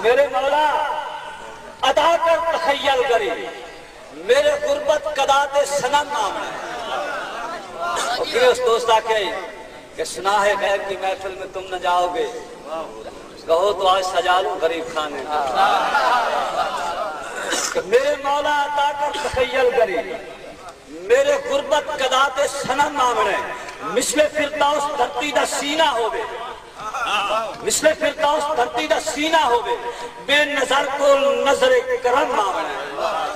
میرے مولا ادا کر تخیل کری میرے غربت قدات سنم نام ہے. اس دوست آکے کہ سنا ہے غیر کی محفل میں تم نہ جاؤ گے, کہو تو آج سجا لوں غریب خانے. میرے مولا عطا کر تخیل کری میرے غربت قدات سنم نامنے مثل فردوس دھرتی دا سینہ ہووے, مثل فردوس دھرتی دا سینہ ہووے بے نظر کو نظر کرم نامنے.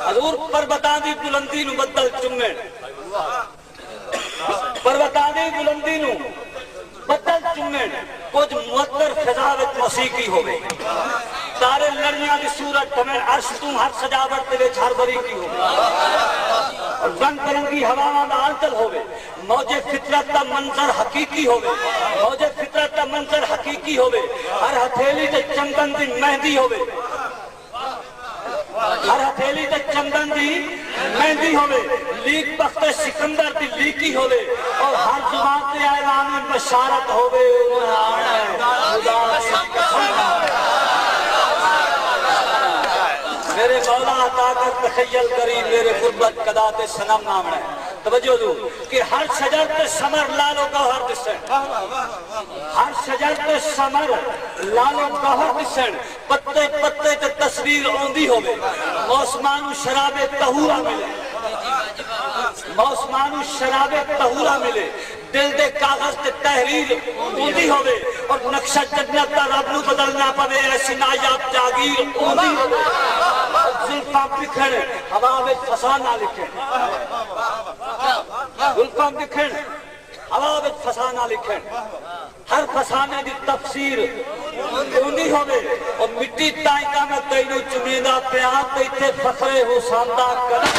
حضور پروتاں دی بلندی نو بدل چومن, پروتاں دی بلندی نو بدل چومن کچھ معطر فضا وچ موسیقی ہووے, تارے لڑیاں دی صورت تمہیں عرش تو ہر سجاوٹ دے وچ ہر بری کی ہووے, اور رنگ برنگی ہواواں دا آنچل ہووے, موج فطرت دا منظر حقیقی ہووے, موج فطرت دا منظر حقیقی ہووے, ہر ہتھیلی تے چندن دی مہندی ہووے, ہر ہتھیلی تے چندن دی مہندی ہووے, لیک بخت سکندر دی لیکی ہووے, اور ہر زبان تے اعلان بشارت ہووے. میرے مولا عطا کر تخیل کری میرے غربت قدات سنم نامنے. توجہ دو کہ ہر شجر تے ثمر لالو گوہر دسن, ہر شجر تے ثمر لالو گوہر دسن, پتے پتے تے تصویر اوندی ہووے, موسمانو شراب طہورا ملے, موسمانو شراب طہورا ملے, دل دے کاغذ تے تحریر اوندی ہووے, اور نقشہ جنت دا رب نو بدلنا پوے ایسی نایاب جاگیر اوندی ہووے. زلفاں بکھن ہوا وچ فسانہ لکھن, زلفاں بکھن ہوا وچ فسانہ لکھن, ہر فسانے دی تفسیر اوندی ہووے, اور مٹی تائیں کا میں تینوں چمیندہ پیا تے ایتھے فخر حساندہ کرن.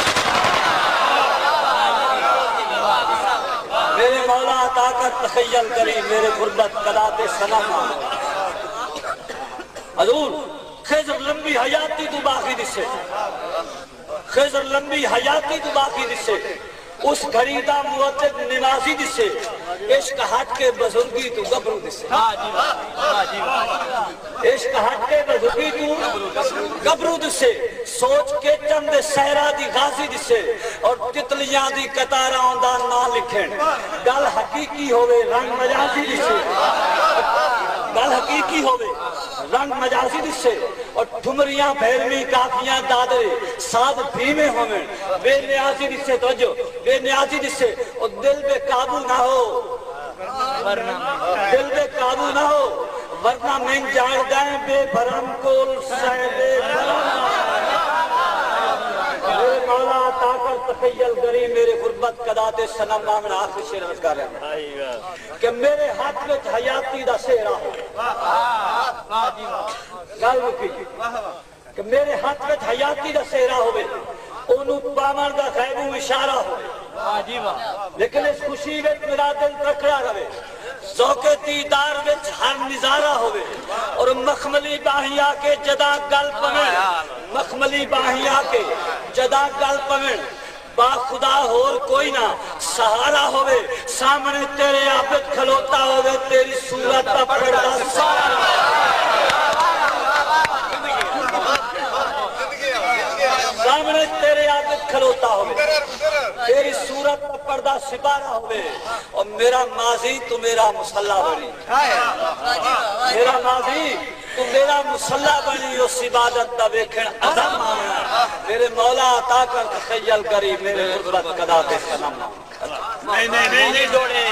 میرے مولا عطا کر تخیل کری میرے غربت قدات سنم. حضور خضر لمبی حیاتی تو باقی دسے, خضر لمبی حیاتی تو باقی دسے, اس گھڑی دا معتد نمازی دسے, عشق ہٹ کے بزرگی تو گبرو دسے, عشق ہٹ کے بزرگی تو گبرو دسے, سوچ کے چند صحرا دی غازی دسے, اور تتلیاں دی قطاراں دا نا لکھن, گل حقیقی ہووے رنگ مجازی دسے, گل حقیقی ہووے رنگ مجازی دسے, اور ٹھمریاں بھیرویں کافیاں دادرے ساز بھیمے ہومن, بے نیازی دسے. توجہ بے نیازی دسے, اور دل بے قابو نہ ہو, دل بے قابو نہ ہو, ورنہ میں جان دائیں بے بھرم کول سہبے بھرم. میرے مولا عطا کر تخیل کری میرے غربت قدات سنم نامنا. آخری شعر عرض کر رہے ہیں کہ میرے ہاتھ وچ حیاتی دا سہرا ہو, گل مکی کہ میرے ہاتھ وچ حیاتی دا سہرا ہوئے, اونوں پاون دا غیبو اشارہ ہوئے, لیکن اس خوشی وچ میرا دل تکڑا رہے, ذوق دیدار وچ ہر نظارہ ہوئے, اور مخملی باہیاں کے جدا گل پمن, مخملی باہیاں کے جدا گل پمن, با خدا اور کوئی نہ سہارا ہوئے, سامنے تیرے عابد کھلوتا ہوئے, تیری صورت دا پردہ سارا, سامنے تیرے عابد کھلوتا ہوئے, تیری صورت کا پردہ سپارہ ہوئے, اور میرا ماضی تو میرا مسلح بنی, میرا ماضی تو میرا مسلح بنی, اس عبادت دا ویکھن عظم آنا. میرے مولا عطا کر تخیل کری میرے غربت قدات سنم. نہیں جوڑے